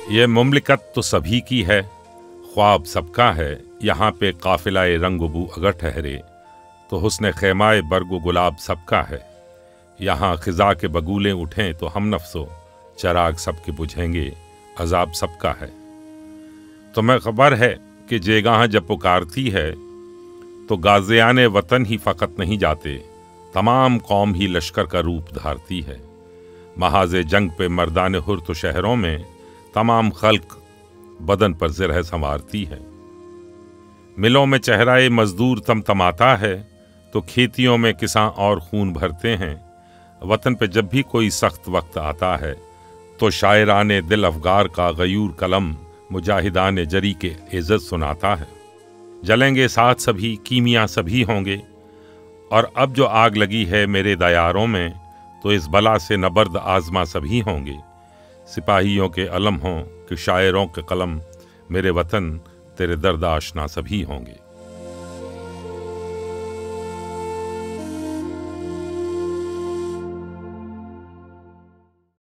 ये मुमलिकत तो सभी की है, ख्वाब सबका है। यहाँ पे काफिलाए रंग बू अगर ठहरे तो हुस्न खैमाए बरगो गुलाब सबका है। यहाँ खिजा के बगूले उठें तो हम नफ्सो चराग सबके बुझेंगे, अजाब सबका है। तुम्हें खबर है कि जेगाह जब पुकारती है तो गाज़ियाने वतन ही फ़कत नहीं जाते, तमाम कौम ही लश्कर का रूप धारती है। महाज़े जंग पे मर्दान हुर तो शहरों में तमाम खल्क बदन पर ज़िरह संवारती है। मिलों में चेहराए मजदूर तमतमाता है तो खेतियों में किसान और खून भरते हैं। वतन पे जब भी कोई सख्त वक्त आता है तो शायराने दिल अफगार का गयूर कलम मुजाहिदाने जरी के इज़्ज़त सुनाता है। जलेंगे साथ सभी, कीमिया सभी होंगे, और अब जो आग लगी है मेरे दयारों में तो इस बला से नबर्द आजमा सभी होंगे। सिपाहियों के अलम हों कि शायरों के कलम, मेरे वतन तेरे दर्द आशना सभी होंगे।